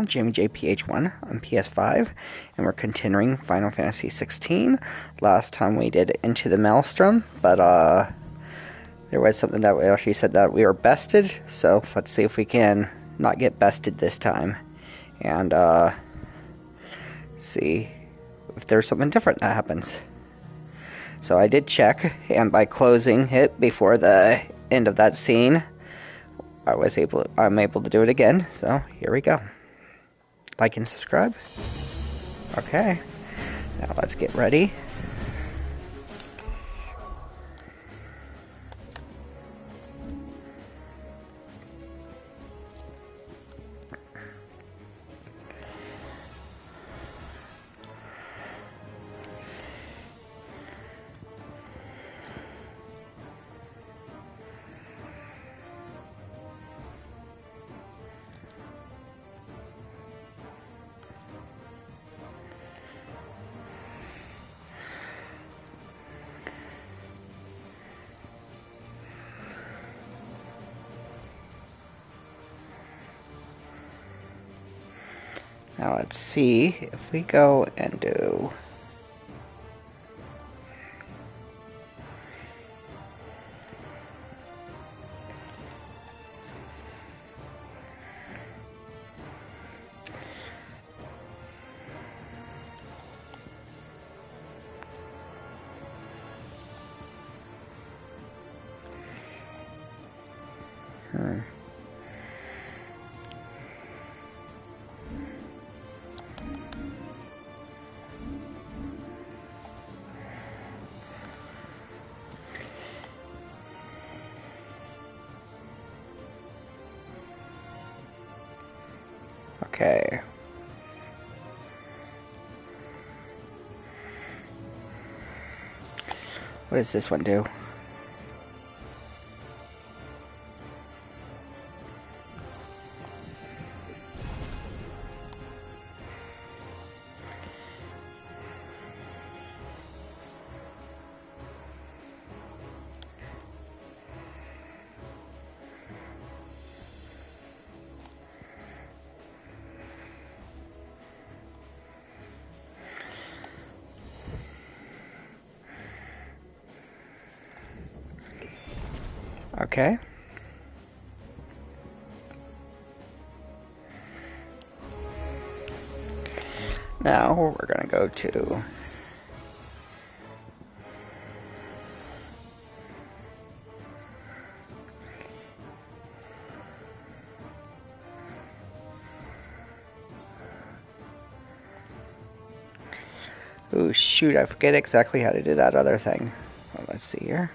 Jamie JPH1 on PS5, and we're continuing Final Fantasy 16. Last time we did Into the Maelstrom, but there was something that we actually said that we were bested, so let's see if we can not get bested this time, and see if there's something different that happens. So I did check, and by closing it before the end of that scene, I'm able to do it again, so here we go. Like and subscribe. Okay, now let's get ready. Now let's see if we go and do... Okay. What does this one do? Okay. Now we're gonna go to... Ooh, shoot, I forget exactly how to do that other thing. Well, let's see here.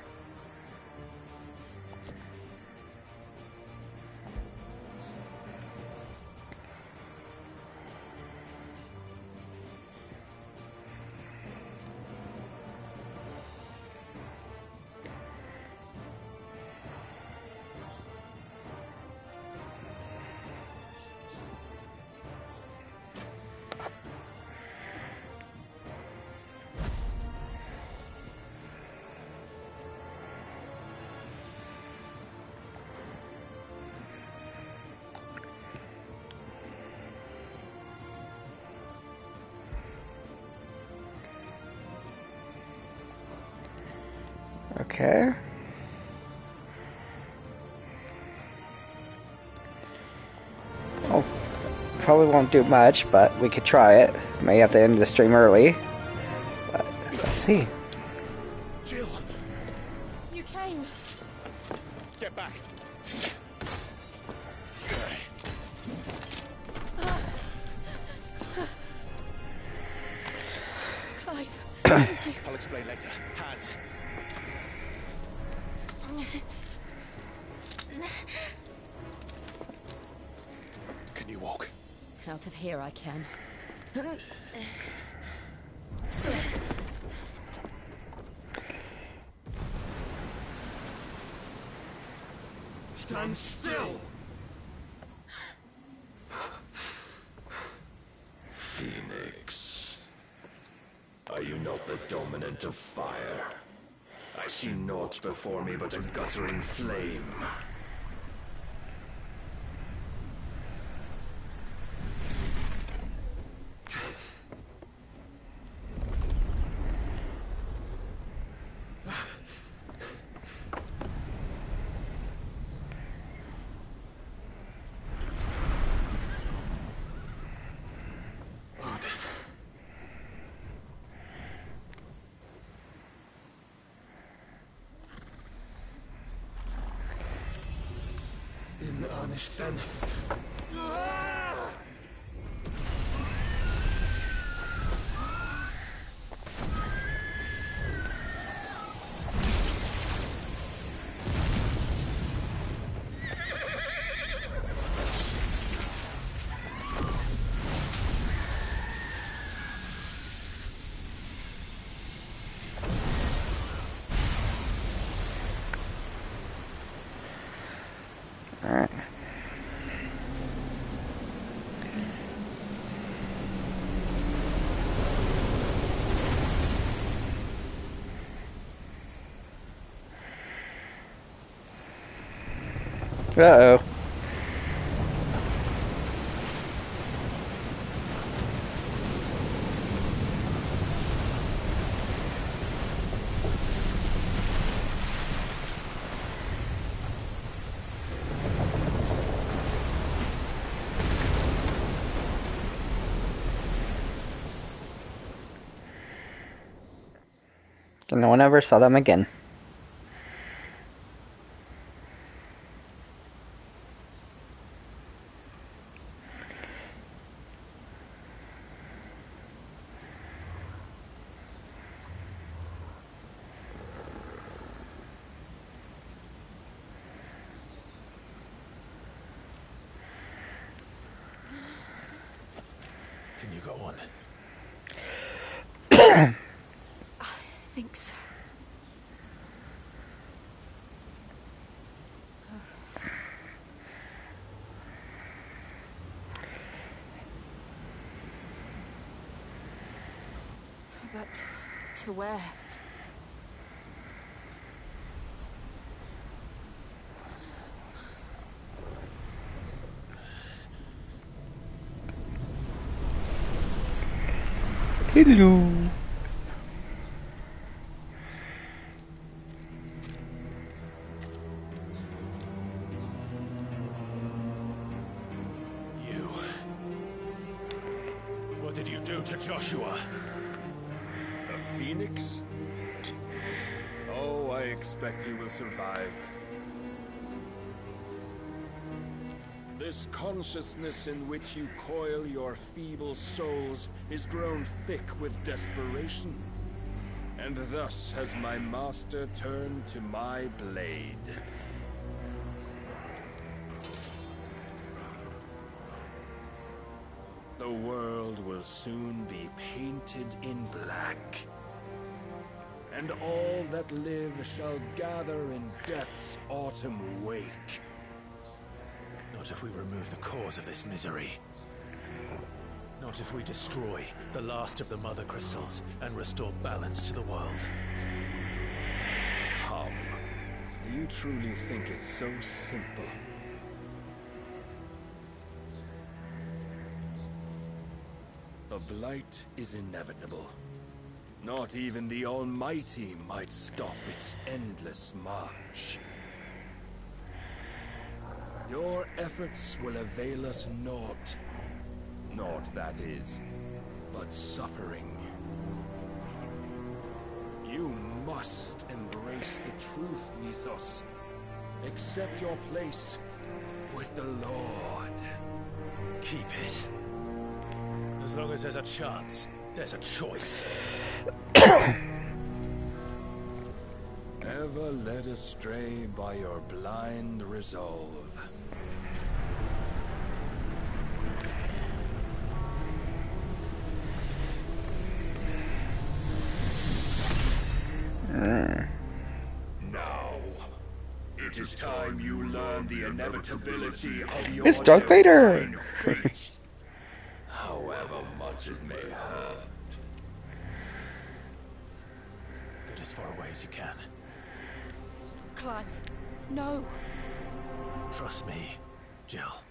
Okay. Well, probably won't do much, but we could try it. May have to end the stream early. But let's see. Jill! You came! Get back! Clive, I'll explain later. Hands! Can you walk? Out of here I can. Stand still! Phoenix. Are you not the dominant of fire? I see naught before me but a guttering flame. punished then. Alright. Uh-oh. And no one ever saw them again. Can you go on? I think so. But to where? Hello. You. What did you do to Joshua? A phoenix? Oh, I expect he will survive. This consciousness in which you coil your feeble souls is grown thick with desperation. And thus has my master turned to my blade. The world will soon be painted in black. And all that live shall gather in death's autumn wake. Not if we remove the cause of this misery. Not if we destroy the last of the Mother Crystals and restore balance to the world. Come. Do you truly think it's so simple? The blight is inevitable. Not even the Almighty might stop its endless march. Your efforts will avail us naught. Naught, that is, but suffering. You must embrace the truth, Mythos. Accept your place with the Lord. Keep it. As long as there's a chance, there's a choice. Ever led astray by your blind resolve. Now, it is time you learn the inevitability of your It's Darth Vader! divine fate. However much it may hurt. Get as far away as you can. Clive, no. Trust me, Jill.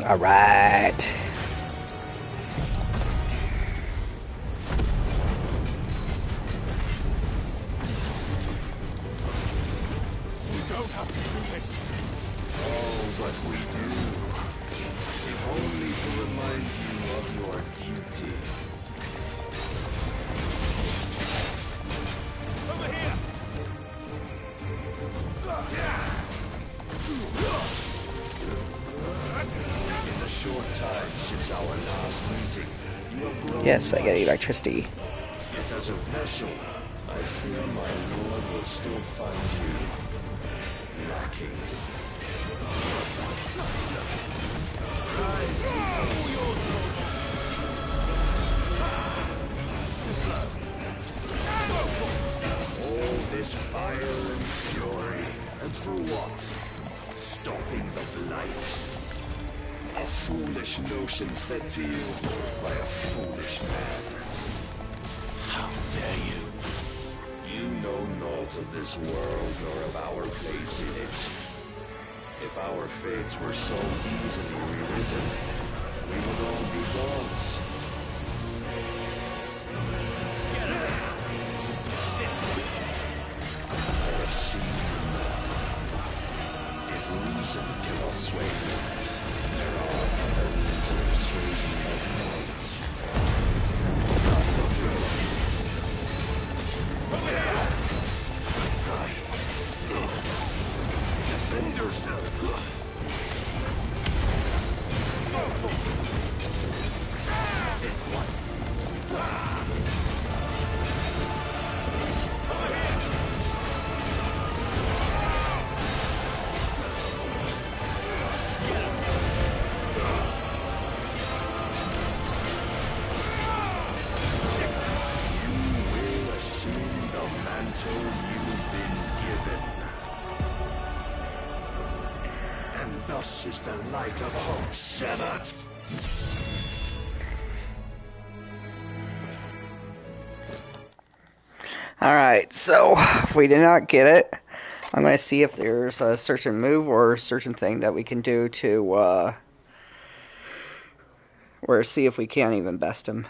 All right. We don't have to do this. Oh, but we do. If only to remind you of your duty. Yes, I get electricity. Yet as a vessel, I fear my lord will still find you lacking. All this fire and fury, and for what? Stopping the blight. A foolish notion fed to you by a foolish man. How dare you? You know naught of this world nor of our place in it. If our fates were so easily rewritten, we would all be gods. I have seen enough. If reason cannot sway me, there are other means of persuasion that might. Cast off your fears. Defend yourself. Thus is the light of hope severed. Alright, so we did not get it. I'm going to see if there's a certain move or a certain thing that we can do to, or see if we can't even best him.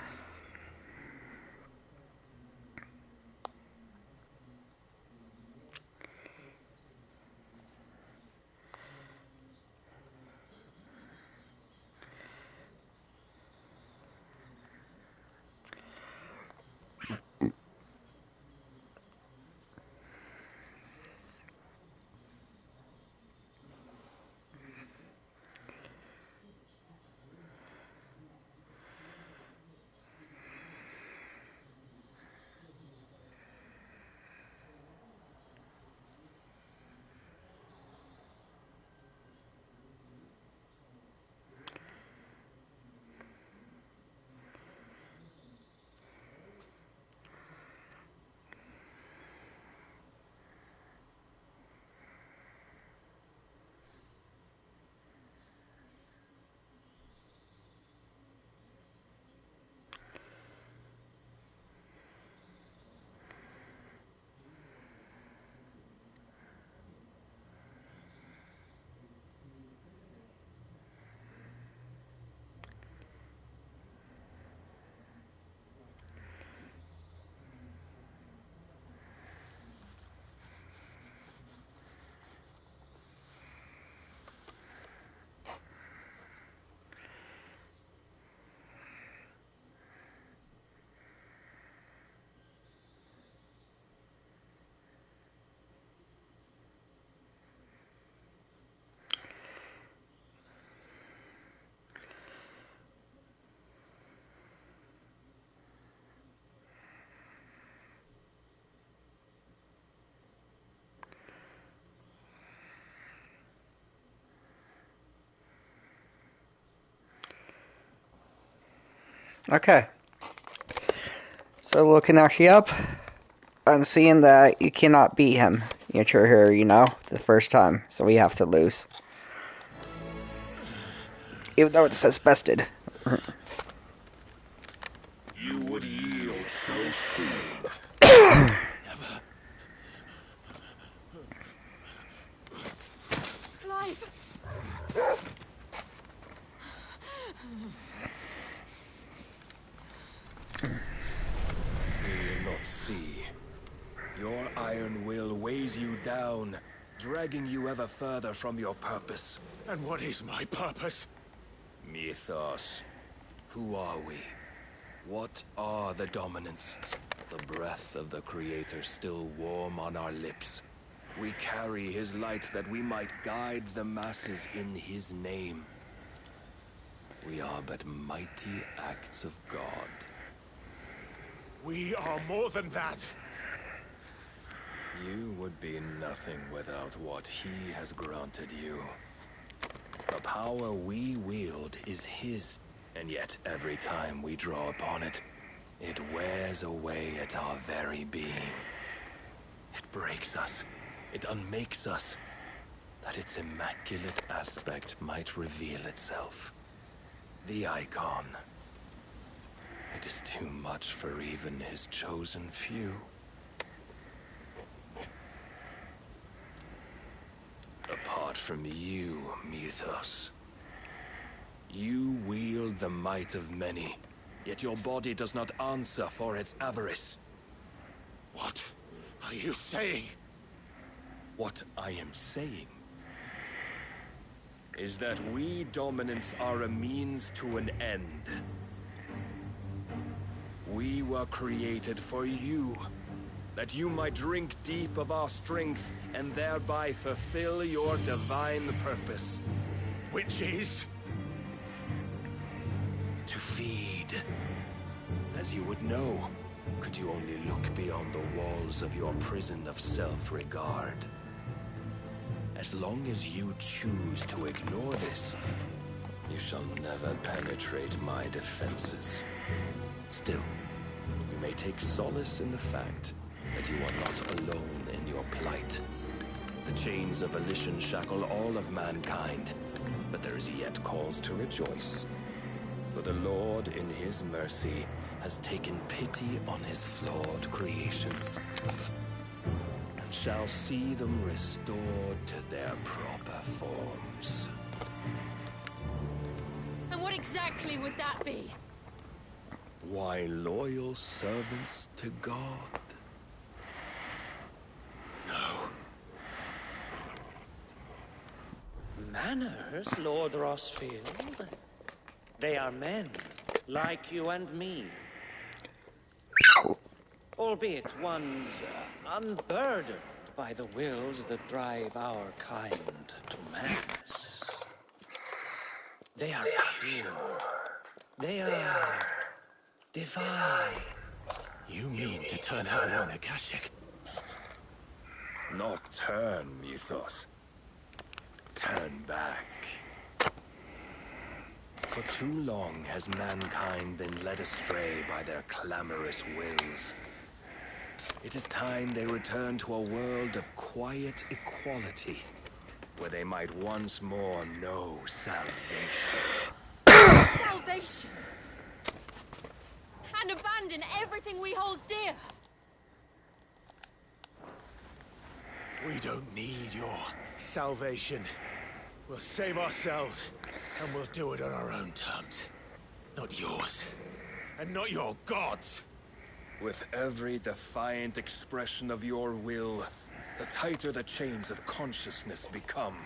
Okay. So looking actually up and seeing that you cannot beat him. You're here, you know, the first time. So we have to lose. Even though it says bested. You would yield so soon. Clive! Do you not see? Your iron will weighs you down, dragging you ever further from your purpose. And what is my purpose? Mythos. Who are we? What are the dominants? The breath of the Creator still warm on our lips. We carry his light that we might guide the masses in his name. We are but mighty acts of God. We are more than that. You would be nothing without what he has granted you. The power we wield is his, and yet every time we draw upon it, it wears away at our very being. It breaks us. It unmakes us, that its immaculate aspect might reveal itself. The icon. It is too much for even his chosen few. Apart from you, Mythos, you wield the might of many, yet your body does not answer for its avarice. What are you saying? What I am saying is that we dominants are a means to an end. We were created for you, that you might drink deep of our strength and thereby fulfill your divine purpose. Which is? To feed. As you would know, could you only look beyond the walls of your prison of self-regard. As long as you choose to ignore this, you shall never penetrate my defenses. Still, you may take solace in the fact that you are not alone in your plight. The chains of volition shackle all of mankind, but there is yet cause to rejoice. For the Lord, in his mercy, has taken pity on his flawed creations, and shall see them restored to their proper forms. And what exactly would that be? Why, loyal servants to God. No. Manners, Lord Rossfield? They are men, like you and me. Albeit ones unburdened by the wills that drive our kind to madness. They are pure. They are divine. You mean to turn everyone Akashic? Not turn, Mythos. Turn back. For too long has mankind been led astray by their clamorous wills. It is time they return to a world of quiet equality, where they might once more know salvation. Salvation! And abandon everything we hold dear! We don't need your salvation. We'll save ourselves, and we'll do it on our own terms. Not yours, and not your gods. With every defiant expression of your will, the tighter the chains of consciousness become.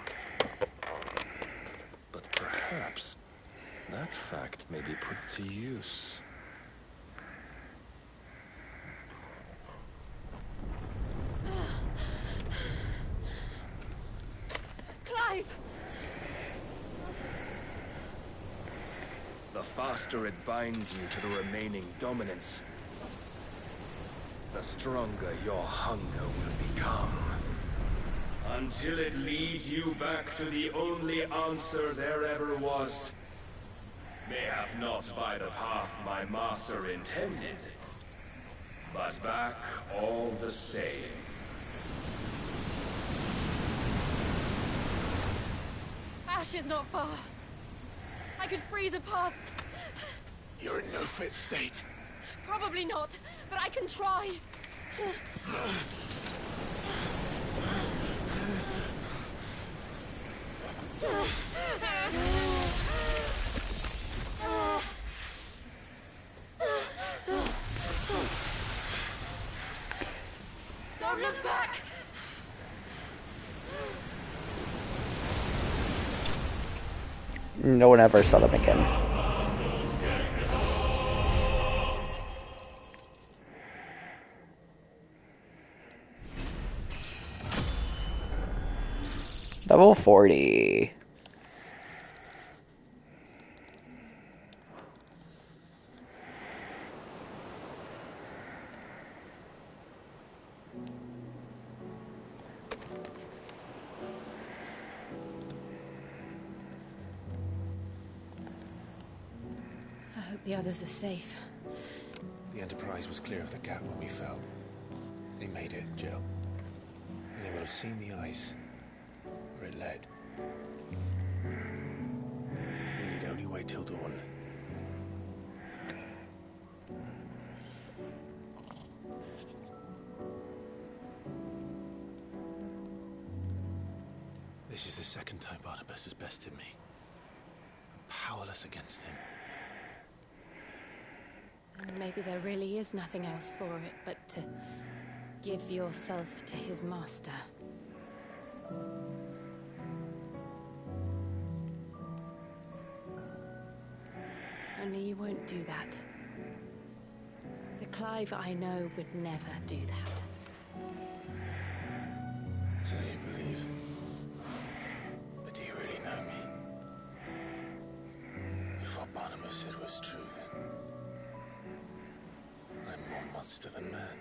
But perhaps that fact may be put to use. Clive! The faster it binds you to the remaining dominance, the stronger your hunger will become. Until it leads you back to the only answer there ever was. Mayhap not by the path my master intended, but back all the same. Ash is not far. I could freeze a path. You're in no fit state. Probably not, but I can try. Don't look back! No one ever saw them again. Level 40. the others are safe. The Enterprise was clear of the gap when we fell. They made it, Jill. And they will have seen the ice where it led. We need only wait till dawn. This is the second time Barnabas has bested me. I'm powerless against him. Maybe there really is nothing else for it but to give yourself to his master. Only you won't do that. The Clive I know would never do that. So you believe? But do you really know me? If what Barnabas said was true, then I'm more monster than man.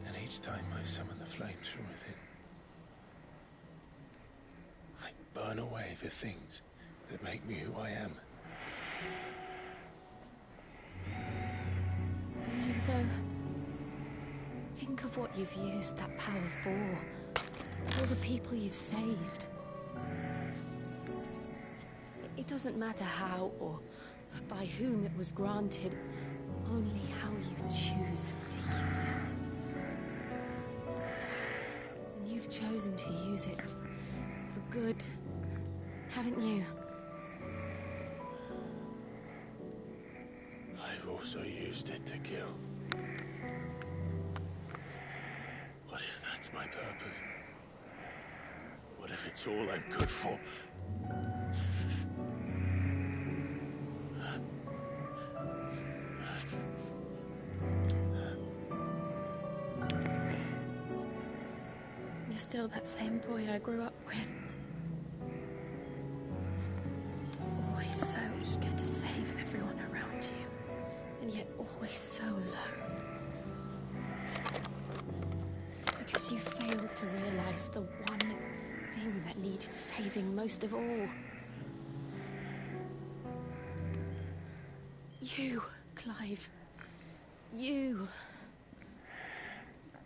And each time I summon the flames from within, I burn away the things that make me who I am. Do you, though? Think of what you've used that power for. Of all the people you've saved. It doesn't matter how or by whom it was granted, only how you choose to use it. And you've chosen to use it for good, haven't you? I've also used it to kill. What if that's my purpose? What if it's all I'm good for? You're still that same boy I grew up with. Always so eager to save everyone around you, and yet always so low. Because you failed to realize the one thing that needed saving most of all. You, Clive. You.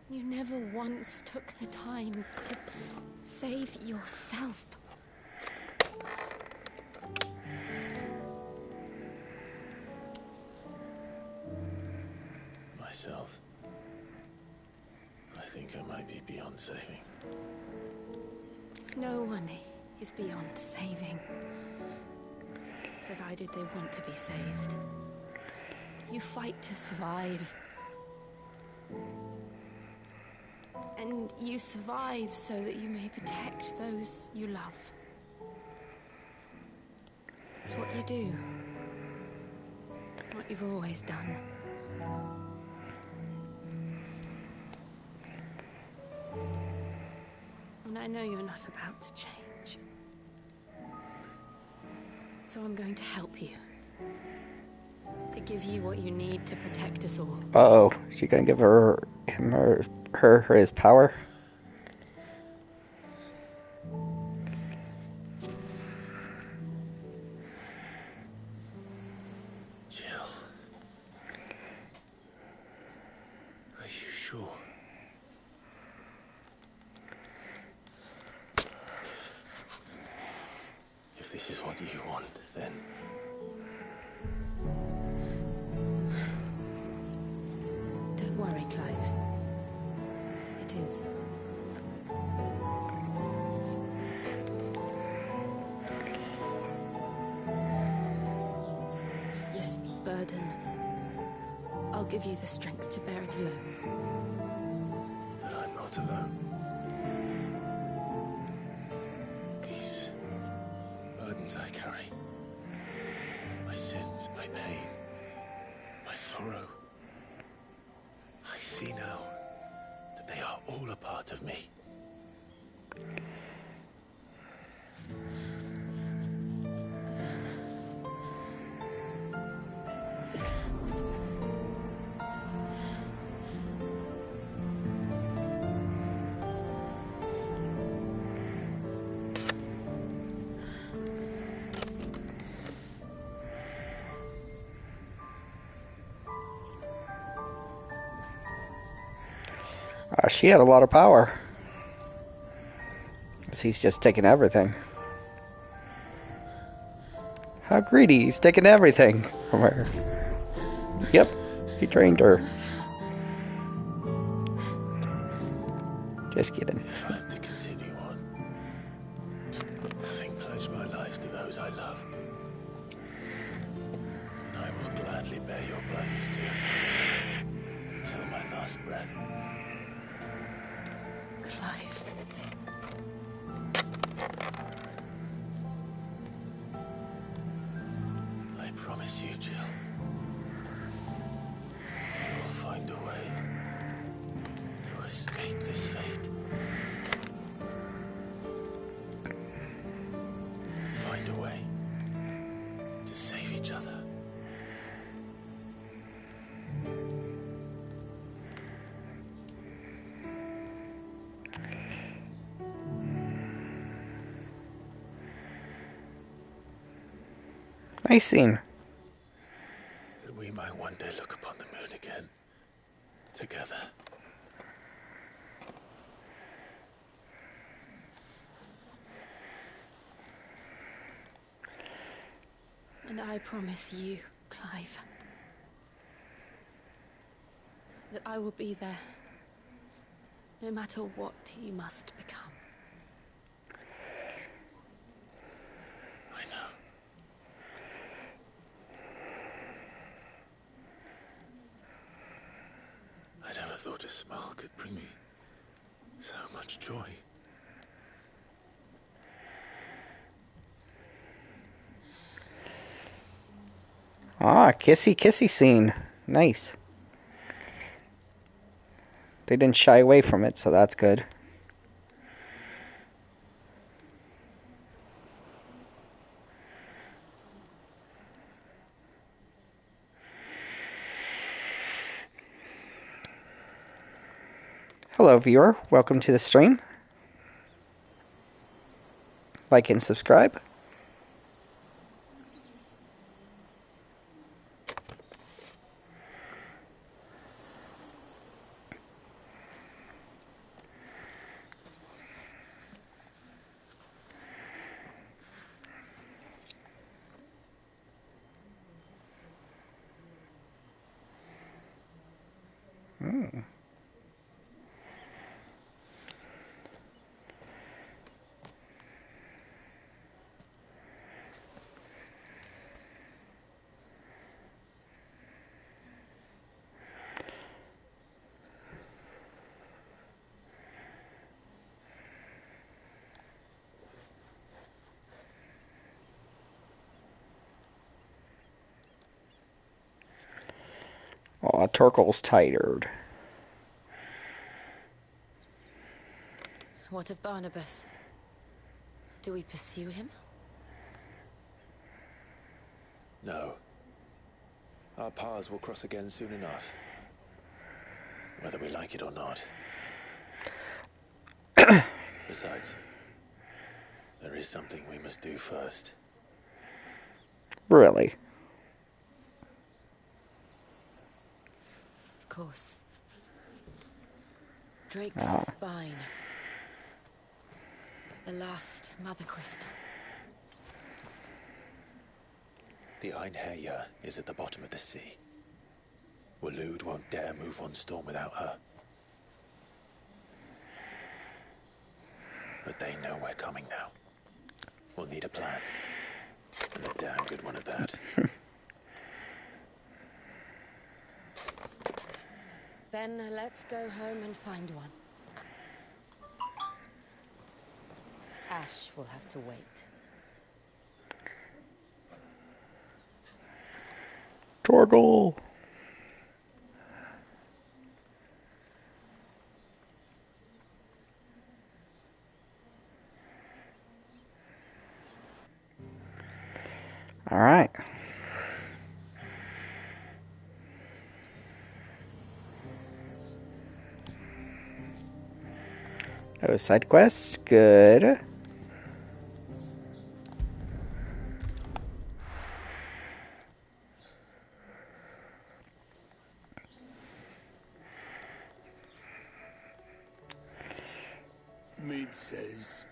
You never once took the time to save yourself. Myself? I think I might be beyond saving. No one is beyond saving, provided they want to be saved. You fight to survive. And you survive so that you may protect those you love. It's what you do. What you've always done. And I know you're not about to change. So I'm going to help you. To give you what you need to protect us all. Uh-oh. She gonna give his power? Jill. Are you sure? If this is what you want, then... Don't worry, Clive. It is. This burden, I'll give you the strength to bear it alone. But I'm not alone. These burdens I carry, my sins, my pain, my sorrow, I see now that they are all a part of me. She had a lot of power. 'Cause he's just taking everything. How greedy, he's taking everything from her. Yep, he trained her. Just kidding. If I'm to continue on, having pledged my life to those I love, then I will gladly bear your burdens too, until my last breath. Clive. I promise you, Jill, we will find a way to escape this fate. Find a way to save each other. Nice scene. That we might one day look upon the moon again, together. And I promise you, Clive, that I will be there, no matter what you must become. I know. I never thought a smile could bring me so much joy. Ah, kissy kissy scene. Nice. They didn't shy away from it, so that's good. Hello, viewer. Welcome to the stream. Like and subscribe. Aw, Torkel's tired. What of Barnabas? Do we pursue him? No. Our paths will cross again soon enough. Whether we like it or not. Besides, there is something we must do first. Really? Of course. Drake's spine. The last Mother Crystal. The Einherja is at the bottom of the sea. Waloed won't dare move on Storm without her. But they know we're coming now. We'll need a plan. And a damn good one at that. Then let's go home and find one. Ash will have to wait. Torkel! Alright. Oh, side quests, good. Mid says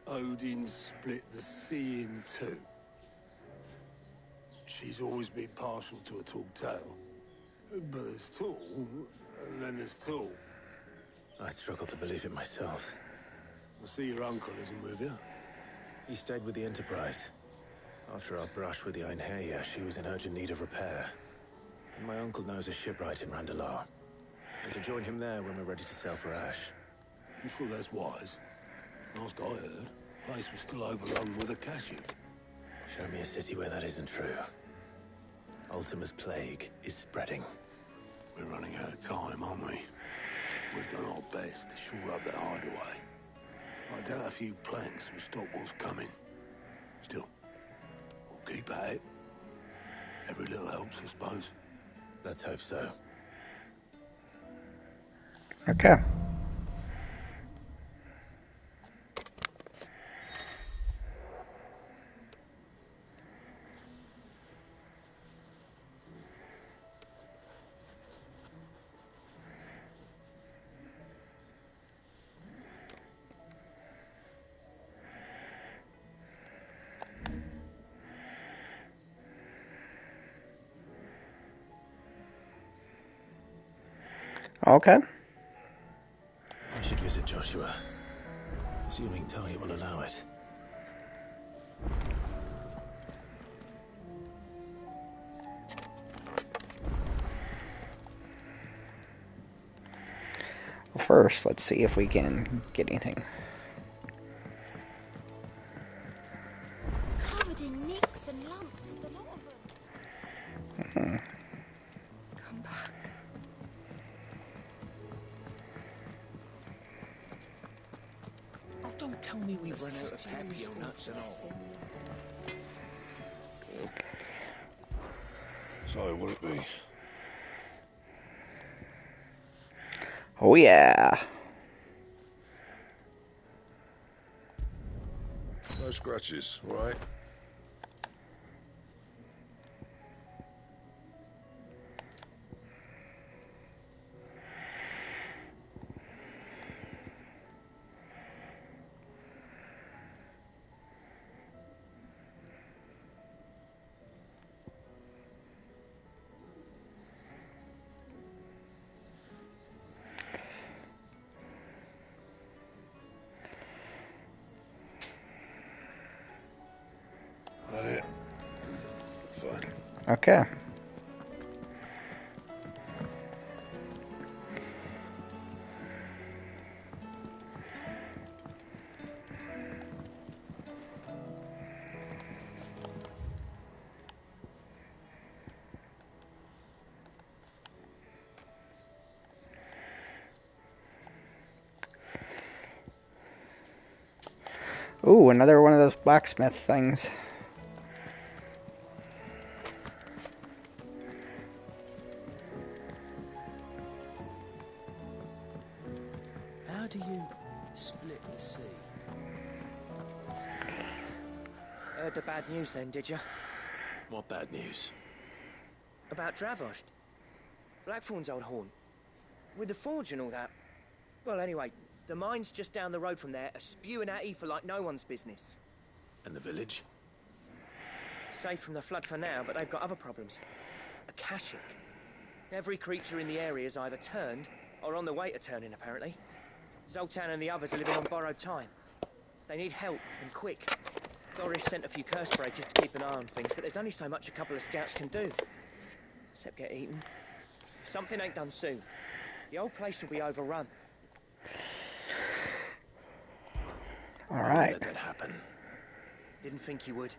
Odin split the sea in two. She's always been partial to a tall tale. But there's tall, and then there's tall. I struggle to believe it myself. I see your uncle isn't with you. He stayed with the Enterprise. After our brush with the Einherja, she was in urgent need of repair. And my uncle knows a shipwright in Randalar. And to join him there when we're ready to sail for Ash. You sure that's wise? Last I heard, the place was still overrun with a cashew. Show me a city where that isn't true. Ultima's plague is spreading. We're running out of time, aren't we? We've done our best to shore up that hideaway. I doubt a few planks will stop what's coming. Still, we'll keep at it. Every little helps, I suppose. Let's hope so. Okay. Okay. I should visit Joshua. Assuming Talia will allow it. Well, first, let's see if we can get anything. Covered in nicks and lumps, the lot of them. Come back. Oh, don't tell me we've run out of papio nuts and all. So, will it be? Oh, yeah. No scratches, right? That it? Fine. Okay. Ooh, another one of those blacksmith things. How do you split the sea? Heard the bad news then, did you? What bad news? About Dravost. Blackthorn's old horn. With the forge and all that. Well, anyway, the mine's just down the road from there are spewing out ether like no one's business. And the village? Safe from the flood for now, but they've got other problems. A Kashik. Every creature in the area is either turned or on the way to turning, apparently. Zoltan and the others are living on borrowed time. They need help, and quick. Doris sent a few curse breakers to keep an eye on things, but there's only so much a couple of scouts can do. Except get eaten. If something ain't done soon, the old place will be overrun. All right. Let that happen. Didn't think he would.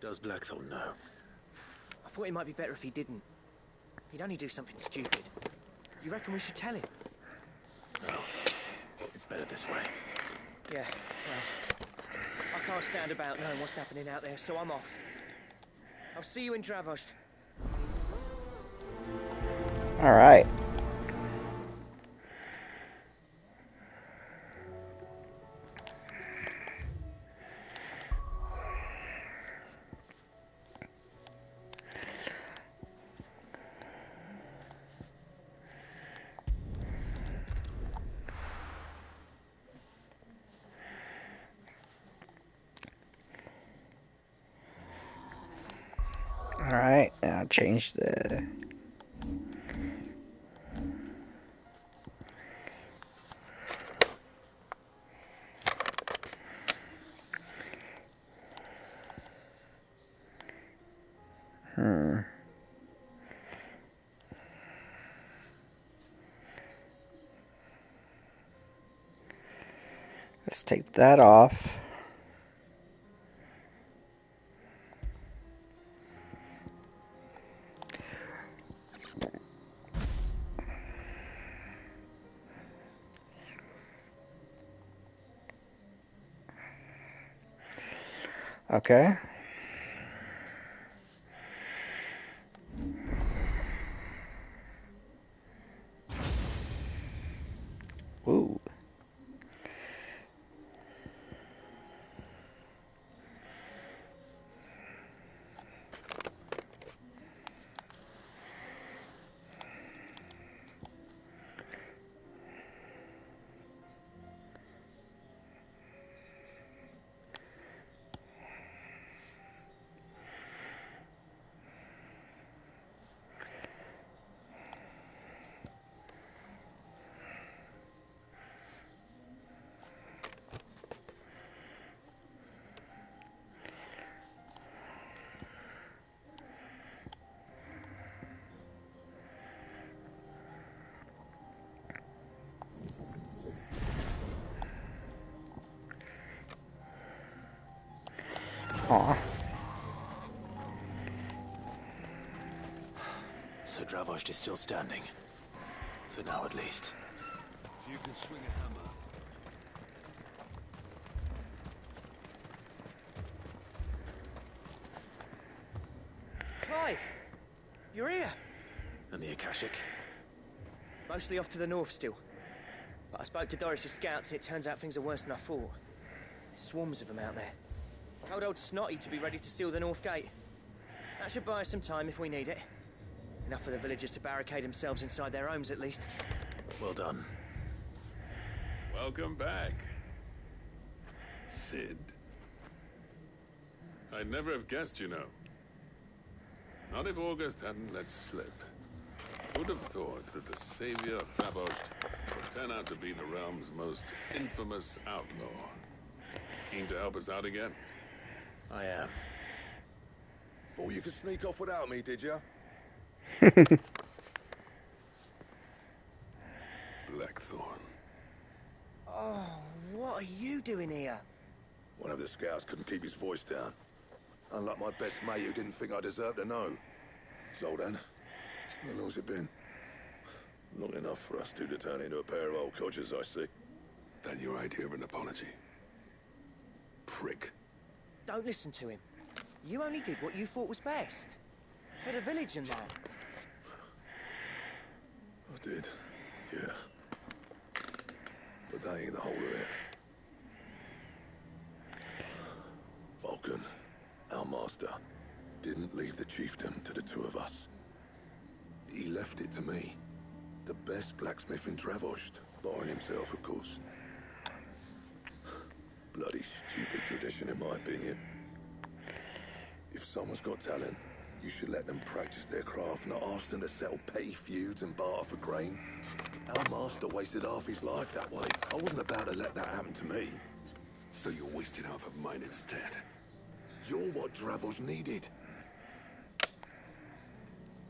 Does Blackthorn know? I thought it might be better if he didn't. He'd only do something stupid. You reckon we should tell him? No. It's better this way. Yeah, well, I can't stand about knowing what's happening out there, so I'm off. I'll see you in Dravost. All right. change the... Let's take that off. Okay. Ooh. Aw. So Dravost is still standing. For now, at least. If you can swing a hammer. Clive! You're here! And the Akashic? Mostly off to the north still. But I spoke to Doris's scouts and it turns out things are worse than I thought. There's swarms of them out there. Told old Snotty to be ready to seal the north gate. That should buy us some time if we need it. Enough for the villagers to barricade themselves inside their homes at least. Well done. Welcome back, Sid. I'd never have guessed, you know. Not if August hadn't let slip. Who'd have thought that the savior of Dravost would turn out to be the realm's most infamous outlaw? Keen to help us out again? I am. Thought you could sneak off without me, did ya? Blackthorn. Oh, what are you doing here? One of the scouts couldn't keep his voice down. Unlike my best mate who didn't think I deserved to know. So then, how long's it been? Long enough for us two to turn into a pair of old codgers, I see. That your idea of an apology? Prick. Don't listen to him. You only did what you thought was best. For the village and that. I did, yeah. But that ain't the whole of it. Vulcan, our master, didn't leave the chiefdom to the two of us. He left it to me. The best blacksmith in Dravost, barring himself, of course. Bloody stupid tradition, in my opinion. If someone's got talent, you should let them practice their craft, not ask them to settle petty feuds and barter for grain. Our master wasted half his life that way. I wasn't about to let that happen to me. So you wasted half of mine instead. You're what Dravost needed.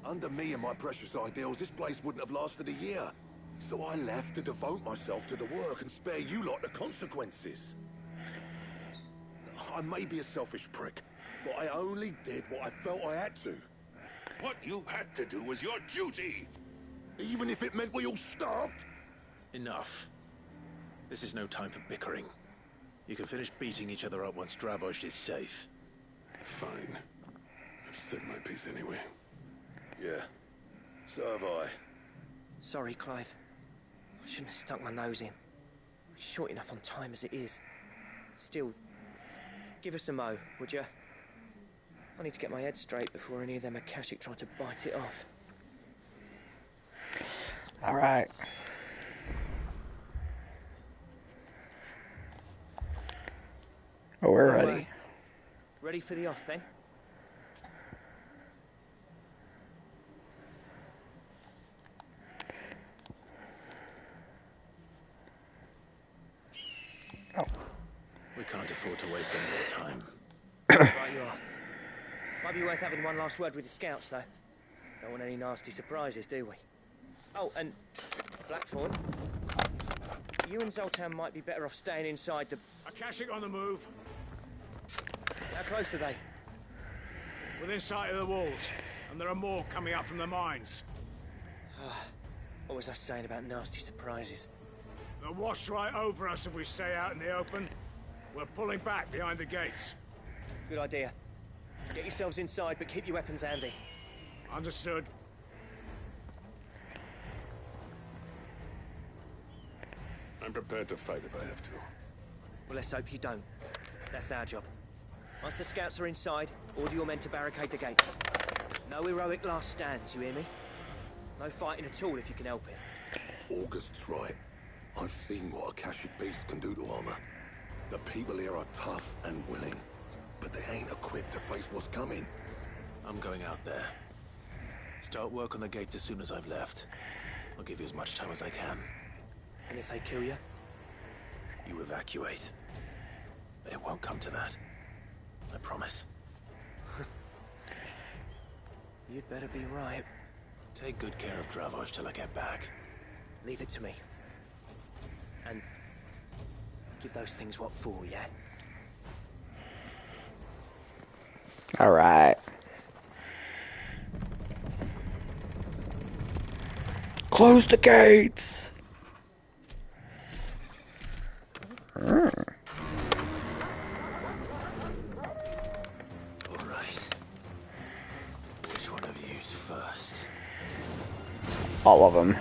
Under me and my precious ideals, this place wouldn't have lasted a year. So I left to devote myself to the work and spare you lot the consequences. I may be a selfish prick, but I only did what I felt I had to. What you had to do was your duty! Even if it meant we all starved? Enough. This is no time for bickering. You can finish beating each other up once Dravost is safe. Fine. I've said my piece anyway. Yeah, so have I. Sorry, Clive. I shouldn't have stuck my nose in. We're short enough on time as it is. Still, give us a mo, would you? I need to get my head straight before any of them Akashic try to bite it off. All right. Oh, we're ready. Ready for the off, then? afford to waste any more time. Right you are. Might be worth having one last word with the scouts, though. Don't want any nasty surprises, do we? Oh, and Blackthorn, you and Zoltan might be better off staying inside the... Akashic on the move. How close are they? Within sight of the walls. And there are more coming up from the mines. What was I saying about nasty surprises? They'll wash right over us if we stay out in the open. We're pulling back behind the gates. Good idea. Get yourselves inside, but keep your weapons handy. Understood. I'm prepared to fight if I have to. Well, let's hope you don't. That's our job. Once the scouts are inside, order your men to barricade the gates. No heroic last stands, you hear me? No fighting at all if you can help it. August's right. I've seen what Akashic beasts can do to armor. The people here are tough and willing, but they ain't equipped to face what's coming. I'm going out there. Start work on the gate as soon as I've left. I'll give you as much time as I can. And if they kill you? You evacuate. But it won't come to that. I promise. You'd better be right. Take good care of Dravoj till I get back. Leave it to me. And give those things what for, yeah? Alright. Close the gates! All right. Which one of you's first? All of them.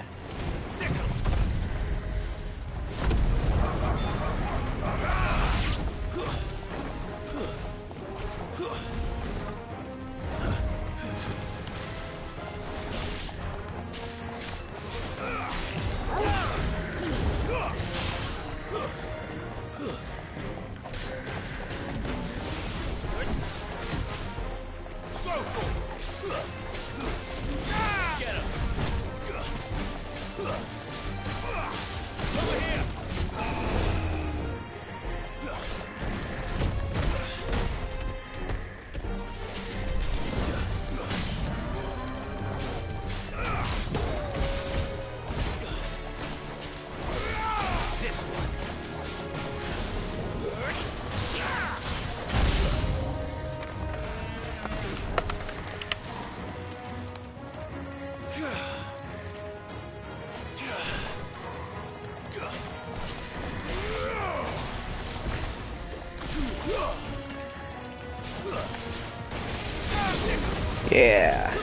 Yeah.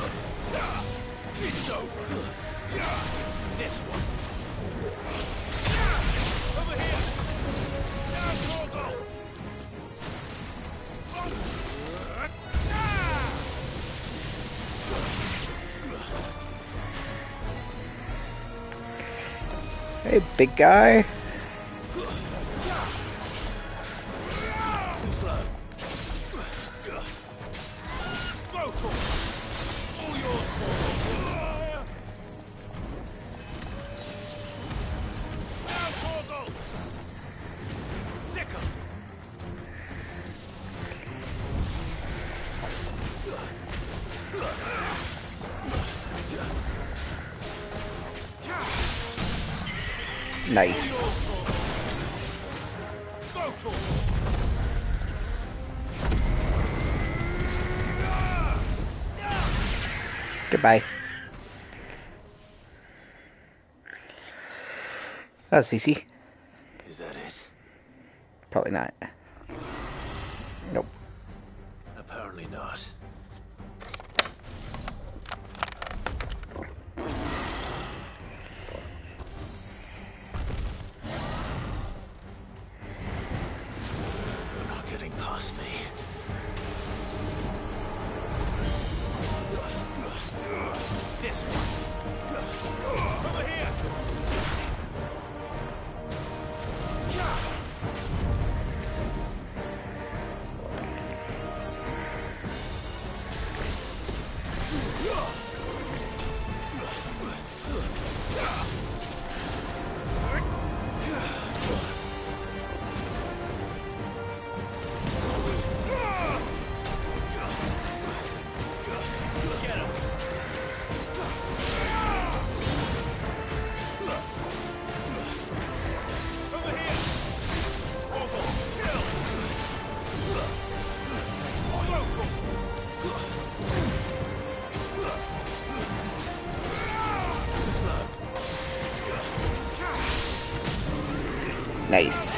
It's over. This one. Over here. Now, Gorgo. Hey, big guy. Too slow. Go for it. All yours, Gorgo. Now, Gorgo. Sick 'em. Nice. Go for it. Goodbye. That's easy. Is that it? Probably not. Nope. Apparently not. You're not getting past me. This one. Over here. Nice.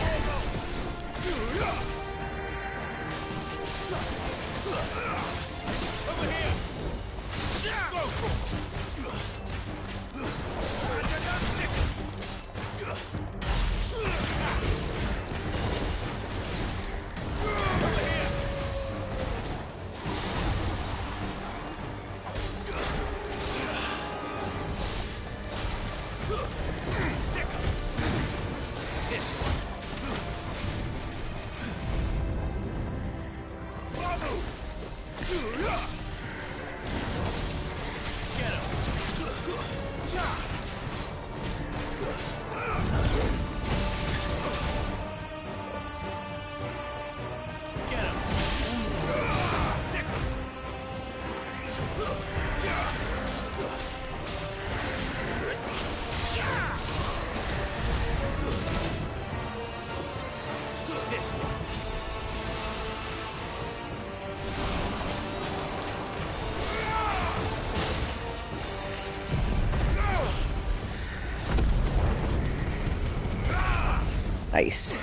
Nice.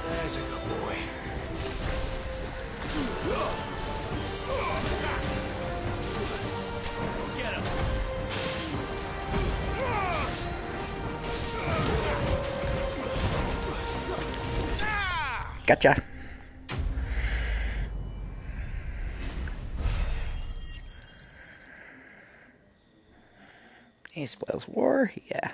There's a good boy. Get him. Gotcha. He spoils war? Yeah.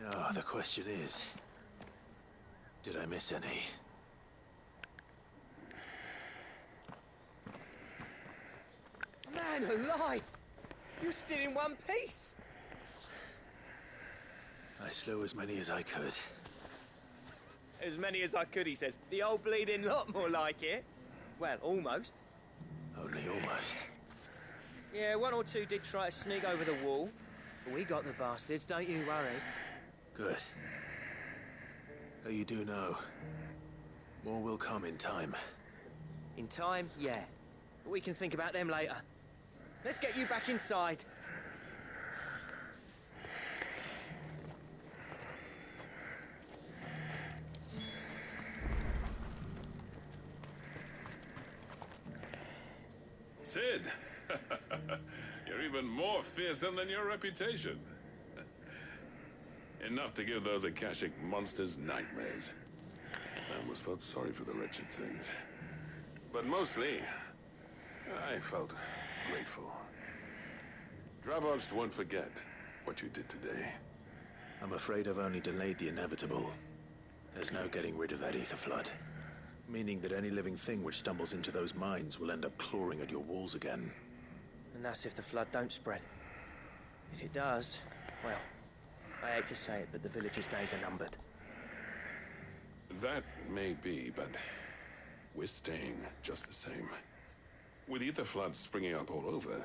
Oh, the question is, did I miss any? Man alive! You're still in one piece! I slew as many as I could. As many as I could, he says. The old bleeding lot, more like it. Well, almost. Only almost. Yeah, one or two did try to sneak over the wall. But we got the bastards, don't you worry. Good. Though you do know, more will come in time. In time, yeah. But we can think about them later. Let's get you back inside. Sid! You're even more fearsome than your reputation. Enough to give those Akashic monsters nightmares. I almost felt sorry for the wretched things. But mostly, I felt grateful. Dravos won't forget what you did today. I'm afraid I've only delayed the inevitable. There's no getting rid of that ether flood. Meaning that any living thing which stumbles into those mines will end up clawing at your walls again. And that's if the flood don't spread. If it does, well, I hate to say it, but the villagers' days are numbered. That may be, but we're staying just the same. With ether floods springing up all over,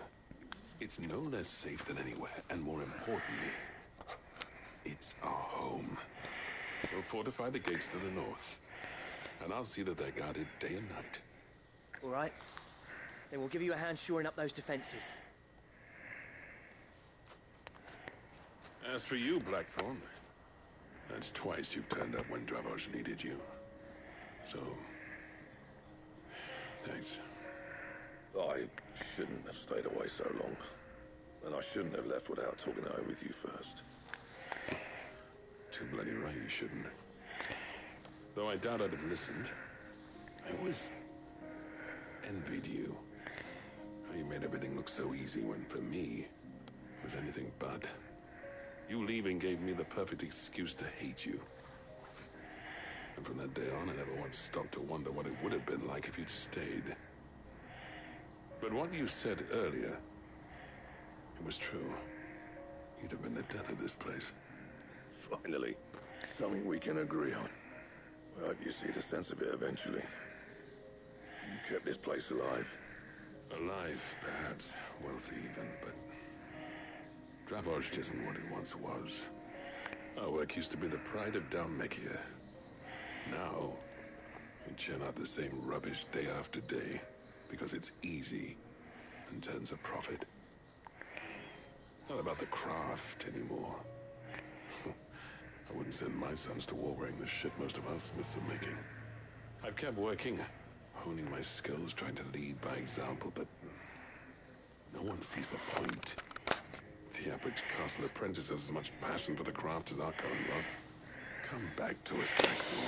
it's no less safe than anywhere, and more importantly, it's our home. We'll fortify the gates to the north, and I'll see that they're guarded day and night. All right. Then we'll give you a hand shoring up those defenses. As for you, Blackthorn, that's twice you've turned up when Dravos needed you. So, thanks. I shouldn't have stayed away so long. And I shouldn't have left without talking it over with you first. Too bloody right you shouldn't. Though I doubt I'd have listened. I always envied you. How you made everything look so easy when, for me, it was anything but. You leaving gave me the perfect excuse to hate you. And from that day on, I never once stopped to wonder what it would have been like if you'd stayed. But what you said earlier, it was true. You'd have been the death of this place. Finally, something we can agree on. I hope you see the sense of it eventually. You kept this place alive. Alive, perhaps. Wealthy even, but... Dravorged isn't what it once was. Our work used to be the pride of Dalmekia. Now, we churn out the same rubbish day after day, because it's easy and turns a profit. It's not about the craft anymore. I wouldn't send my sons to war wearing the shit most of our smiths are making. I've kept working, honing my skills, trying to lead by example, but no one sees the point. The average castle apprentice has as much passion for the craft as our current lot. Come back to us, Blackthorn.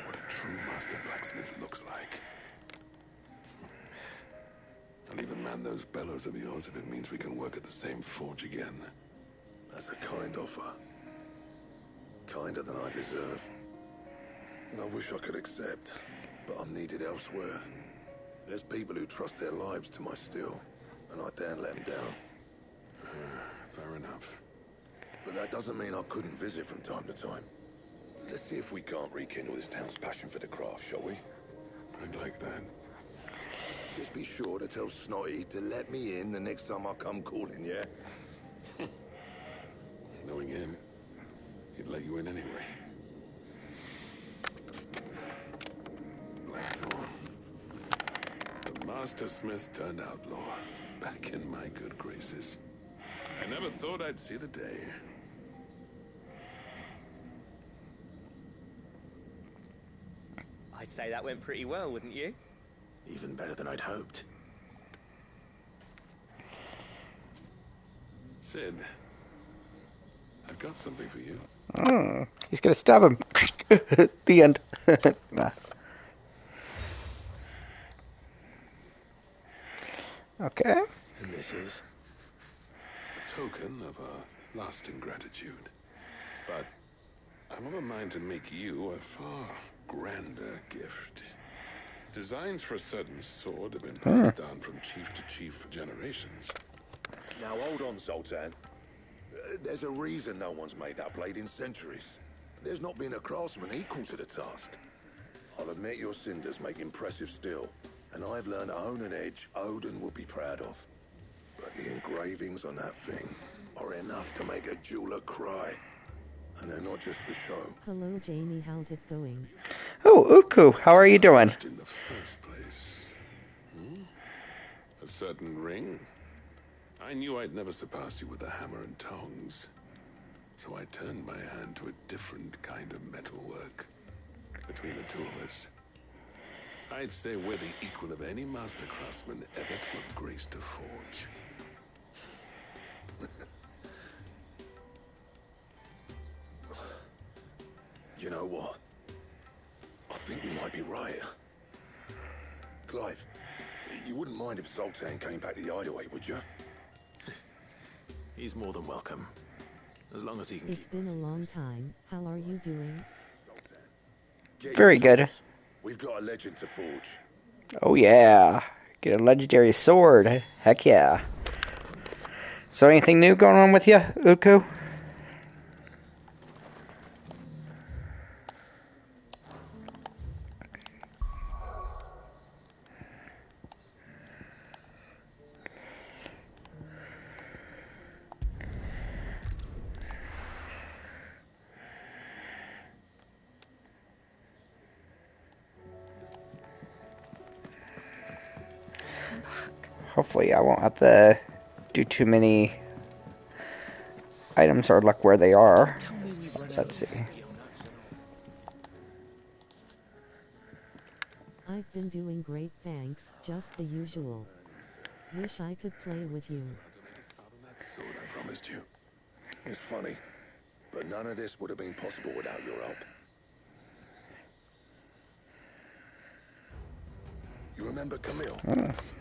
What a true master blacksmith looks like. I'll even man those bellows of yours if it means we can work at the same forge again. That's a kind offer. Kinder than I deserve. And I wish I could accept, but I'm needed elsewhere. There's people who trust their lives to my steel, and I daren't let them down. Fair enough. But that doesn't mean I couldn't visit from time to time. Let's see if we can't rekindle this town's passion for the craft, shall we? I'd like that. Just be sure to tell Snotty to let me in the next time I come calling, yeah? Knowing him, he'd let you in anyway. Blackthorn. The master smith turned outlaw. Back in my good graces. I never thought I'd see the day. I'd say that went pretty well, wouldn't you? Even better than I'd hoped. Sid, I've got something for you. He's gonna stab him. The end. Nah. Okay. And this is? A token of a lasting gratitude. But I'm of a mind to make you a far grander gift. Designs for a certain sword have been passed down from chief to chief for generations. Now hold on, Zoltan. There's a reason no one's made that blade in centuries. There's not been a craftsman equal to the task. I'll admit your cinders make impressive steel, and I've learned to own an edge Odin will be proud of. But the engravings on that thing are enough to make a jeweler cry. And they're not just for show. Hello, Jamie. How's it going? Oh, Utku, how are you doing? In the first place. A certain ring? I knew I'd never surpass you with a hammer and tongs. So I turned my hand to a different kind of metalwork. Between the two of us, I'd say we're the equal of any master craftsman ever to have graced a forge. You know what? I think you might be right. Clive, you wouldn't mind if Zoltan came back to the hideaway, would you? He's more than welcome. As long as he can It's keep been us. a long time. How are you doing? Get Very yourselves. good. We've got a legend to forge. Oh yeah. Get a legendary sword. Heck yeah. So anything new going on with you, Utku? Hopefully I won't have to do too many items or look where they are. Tell me we've run out Let's of see. Papionuts. I've been doing great, thanks. Just the usual. Wish I could play with you. About to make a start on that sword I promised you. It's funny. But none of this would have been possible without your help. You remember Camille?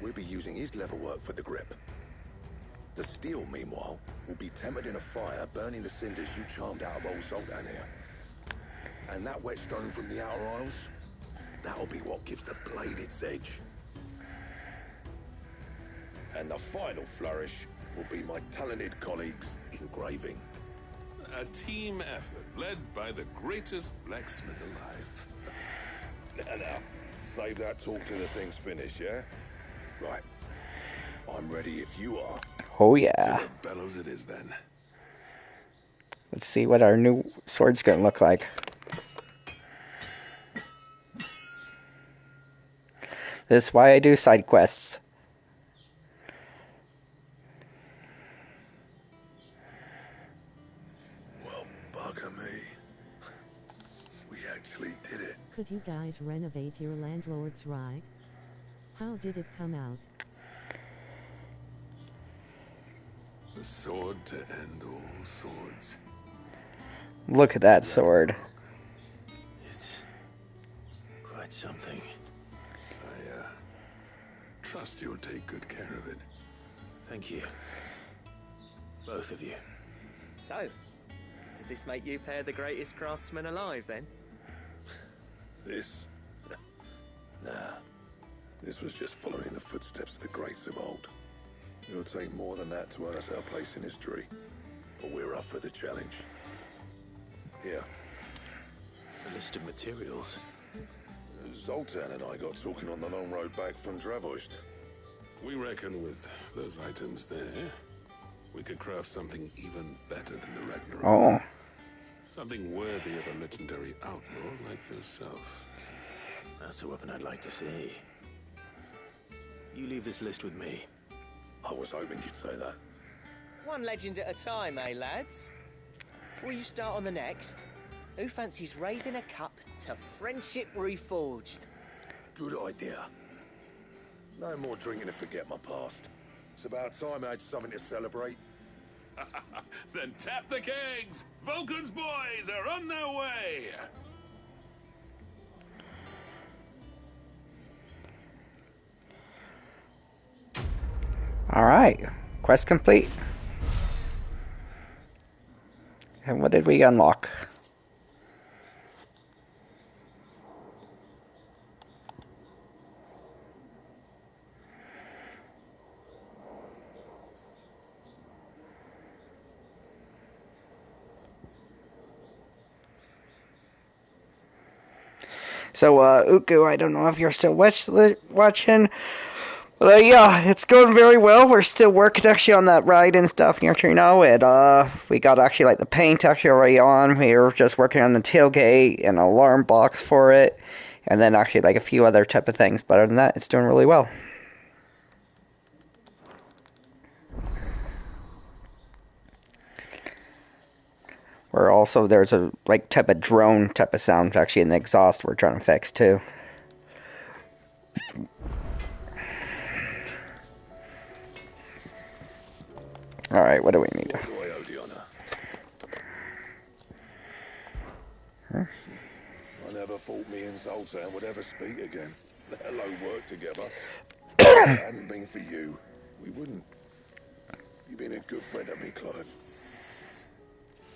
We'll be using his leatherwork for the grip. The steel, meanwhile, will be tempered in a fire, burning the cinders you charmed out of old Zoltan here. And that whetstone from the Outer Isles, that'll be what gives the blade its edge. And the final flourish will be my talented colleagues' engraving. A team effort led by the greatest blacksmith alive. Now, save that talk till the thing's finished, yeah? Right. I'm ready if you are. Oh yeah. To the bellows it is then. Let's see what our new sword's gonna look like. This is why I do side quests. Well, bugger me. We actually did it. Could you guys renovate your landlord's ride? How did it come out? The sword to end all swords. Look at that sword. It's quite something. I trust you'll take good care of it. Thank you. Both of you. So, does this make you pair the greatest craftsmen alive, then? This? Nah. This was just following the footsteps of the greats of old. It'll take more than that to earn us our place in history. But we're up for the challenge. Here. A list of materials. Zoltan and I got talking on the long road back from Dravost. We reckon with those items there, we could craft something even better than the Ragnarok. Oh. Something worthy of a legendary outlaw like yourself. That's a weapon I'd like to see. You leave this list with me. I was hoping you'd say that. One legend at a time, eh, lads? Before you start on the next, who fancies raising a cup to friendship reforged? Good idea. No more drinking to forget my past. It's about time I had something to celebrate. Then tap the kegs! Vulcan's boys are on their way! Alright. Quest complete. And what did we unlock? So, Uku, I don't know if you're still watching, but yeah, it's going very well. We're still working actually on that ride and stuff near Trino, and we got actually like the paint actually already on. We were just working on the tailgate and alarm box for it, and then actually like a few other type of things. But other than that, it's doing really well. Or also there's a like type of drone type of sound actually in the exhaust we're trying to fix too. Alright, what do we need? What do I owe the honor? Huh? I never thought me and Zoltan would ever speak again, let alone work together. If it hadn't been for you, we wouldn't. You've been a good friend to me, Clive.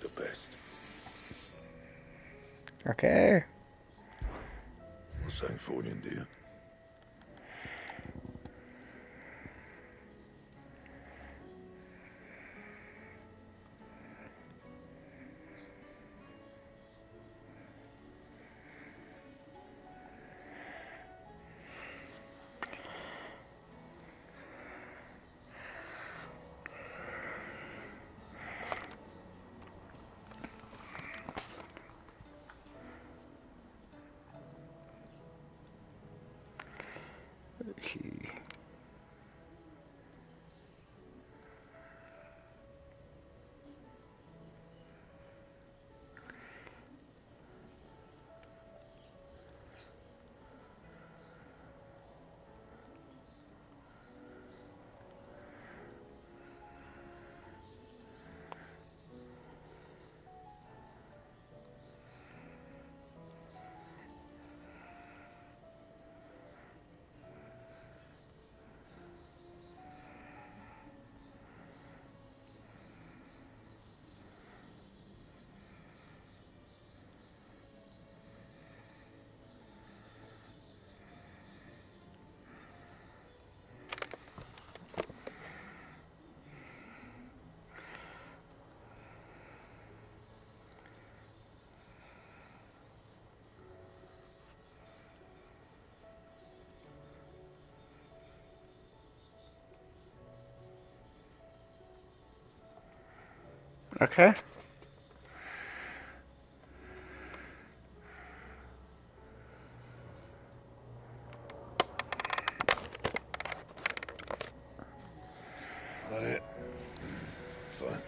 The best. Okay. Well, thanks for you, dear. Okay. That it? Fine.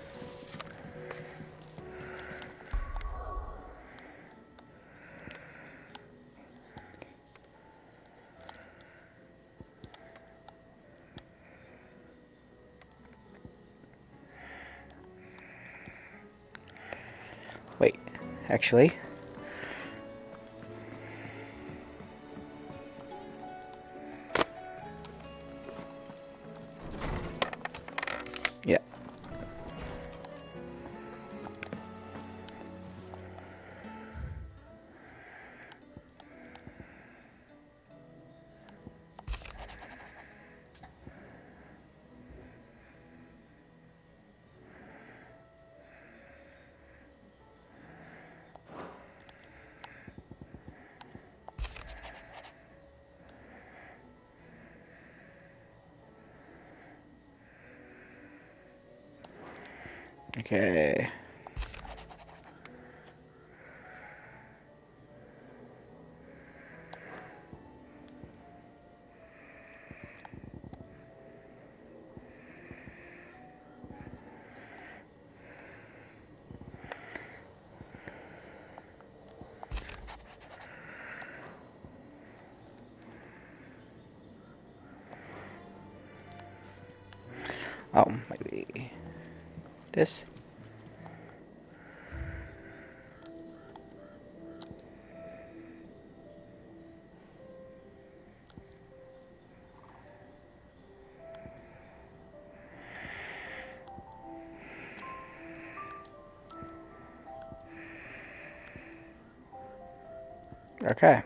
Wait, actually. Yeah. Okay. Oh, maybe this. Okay.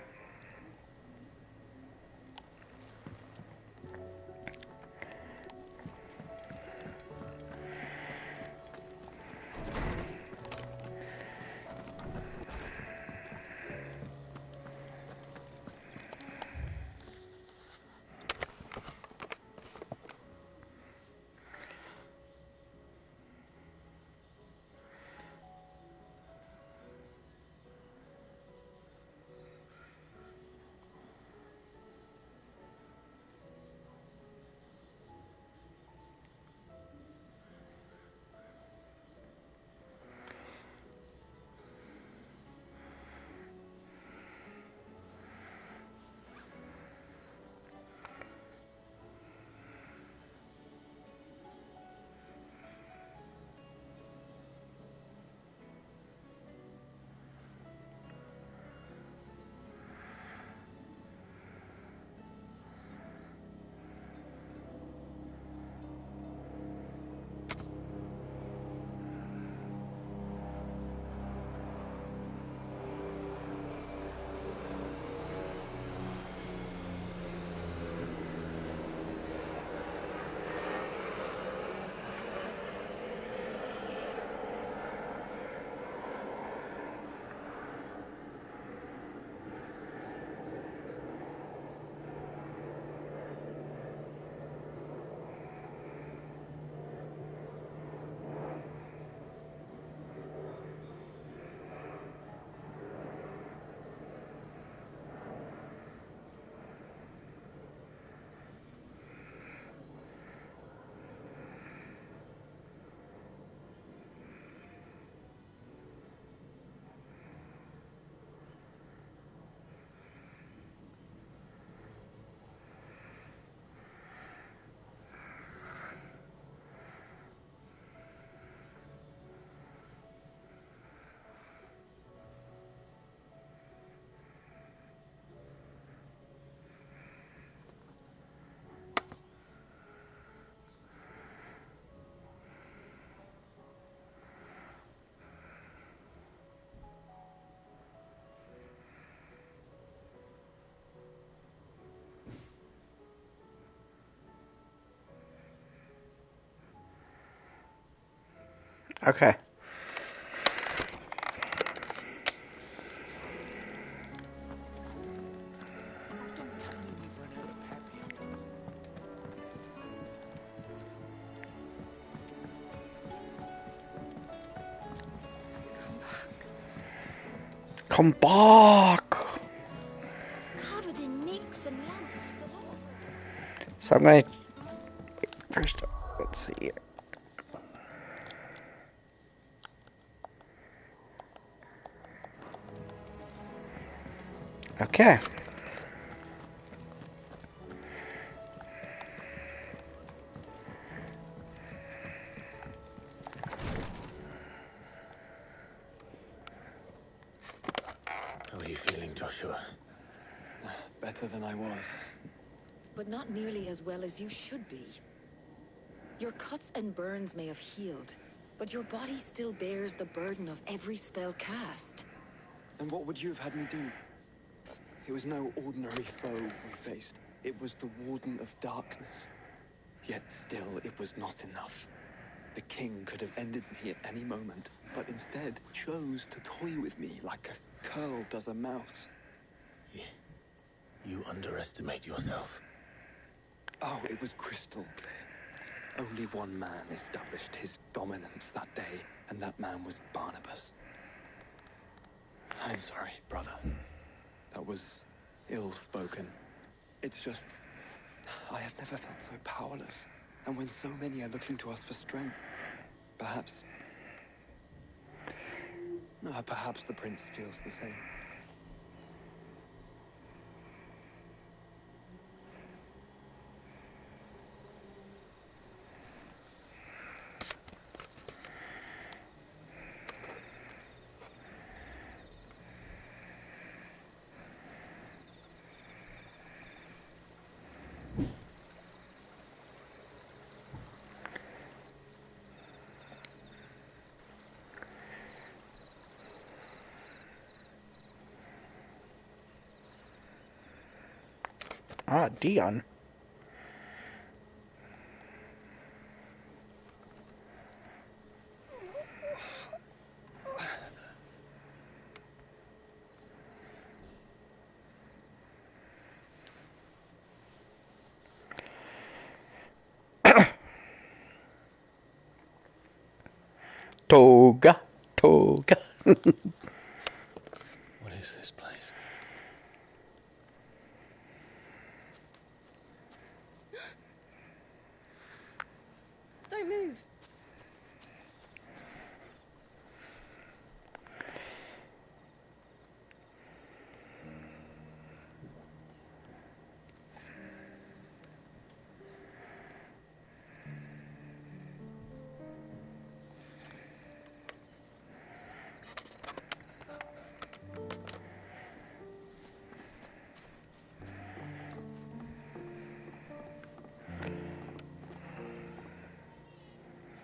Okay. Don't tell me we've run out of Papillon. Come back! Covered in nicks and lamps. So I'm gonna first. Let's see. Okay. How are you feeling, Joshua? Better than I was. But not nearly as well as you should be. Your cuts and burns may have healed, but your body still bears the burden of every spell cast. Then what would you have had me do? It was no ordinary foe we faced. It was the Warden of Darkness. Yet still, it was not enough. The king could have ended me at any moment, but instead chose to toy with me like a curl does a mouse. You underestimate yourself. Oh, it was crystal clear. Only one man established his dominance that day, and that man was Barnabas. I'm sorry, brother. That was ill-spoken. It's just, I have never felt so powerless. And when so many are looking to us for strength, perhaps the prince feels the same. Ah, Dion. Toga. Toga. What is this place? Don't move.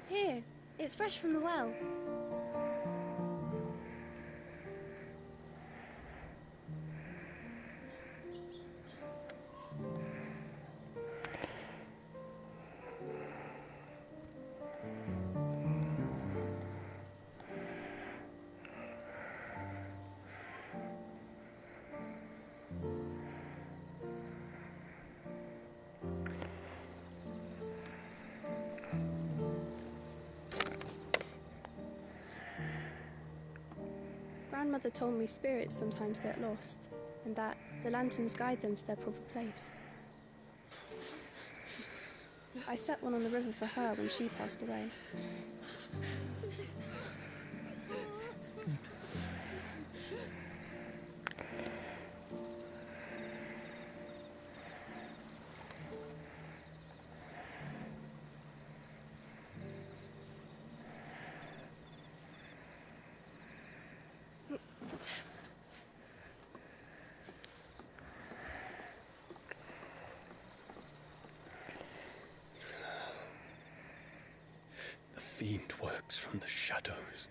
Here, it's fresh from the well. Grandmother told me spirits sometimes get lost, and that the lanterns guide them to their proper place. I set one on the river for her when she passed away. The fiend works from the shadows.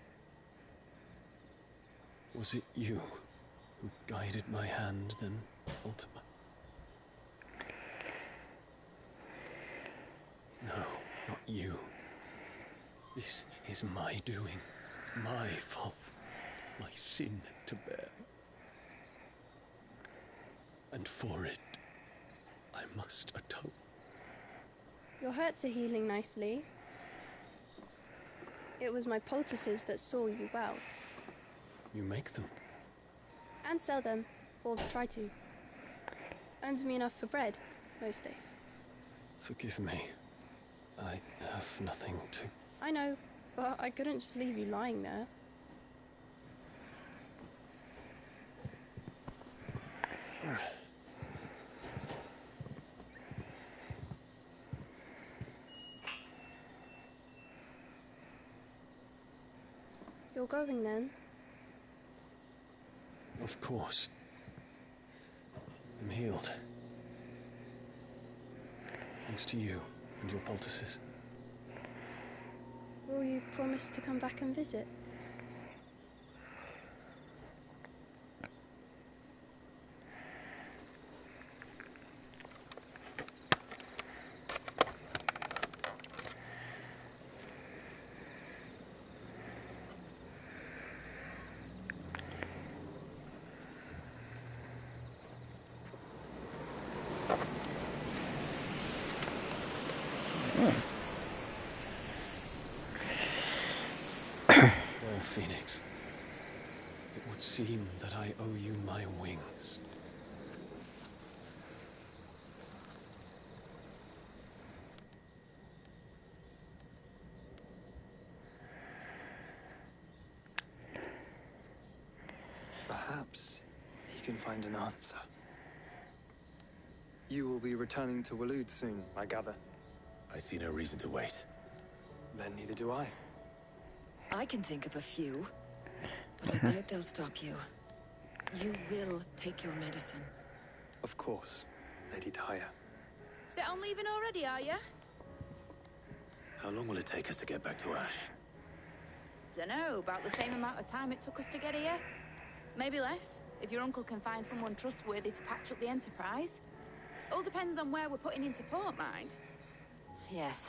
Was it you who guided my hand then, Ultima? No, not you. This is my doing, my fault, my sin to bear. And for it, I must atone. Your hurts are healing nicely. It was my poultices that saw you well. You make them? And sell them, or try to. Earns me enough for bread, most days. Forgive me. I have nothing to... I know, but I couldn't just leave you lying there. You're going then? Of course. I'm healed. Thanks to you and your poultices. Will you promise to come back and visit? Well, Phoenix, it would seem that I owe you my wings. Perhaps he can find an answer. You will be returning to Waloed soon, I gather. I see no reason to wait. Then neither do I. I can think of a few, but I doubt they'll stop you. You will take your medicine. Of course, Lady Daya. Set on leaving already, are you? How long will it take us to get back to Ash? Dunno, about the same amount of time it took us to get here. Maybe less, if your uncle can find someone trustworthy to patch up the Enterprise. All depends on where we're putting into port, mind. Yes.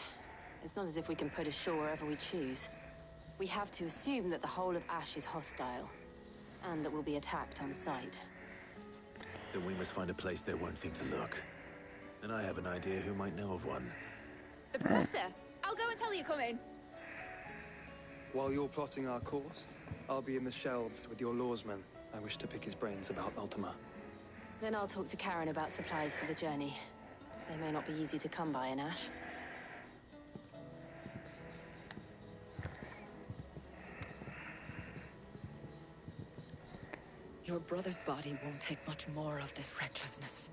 It's not as if we can put ashore wherever we choose. We have to assume that the whole of Ash is hostile, and that we'll be attacked on sight. Then we must find a place they won't think to look. And I have an idea who might know of one. The Professor! I'll go and tell you come in. While you're plotting our course, I'll be in the shelves with your lawsman. I wish to pick his brains about Ultima. Then I'll talk to Karen about supplies for the journey. They may not be easy to come by in Ash. Your brother's body won't take much more of this recklessness.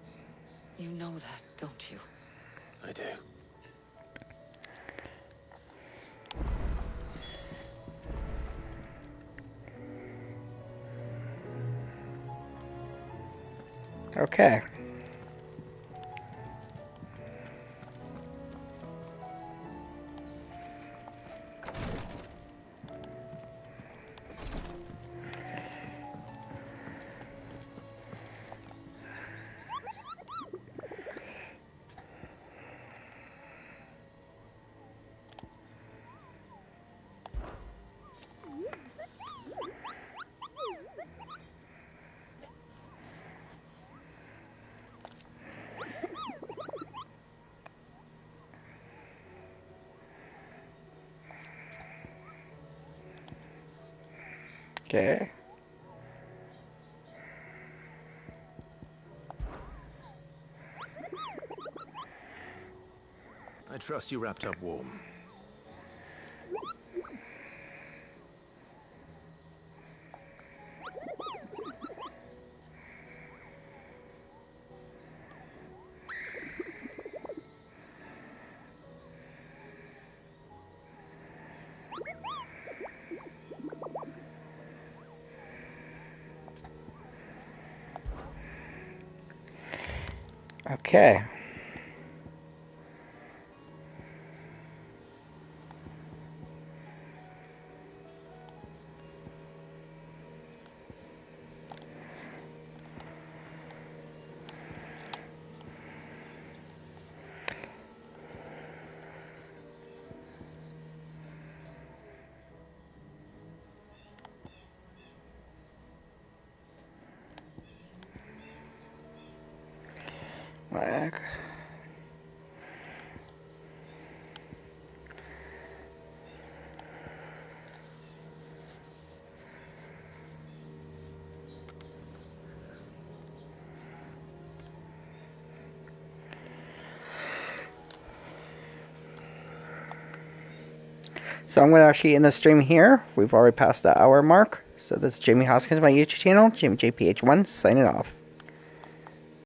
You know that, don't you? I do. Okay. Okay. I trust you wrapped up warm. Okay. Lag. So I'm going to actually end the stream here. We've already passed the hour mark. So this is Jamie Hoskins, my YouTube channel, JammyJPH1, signing off.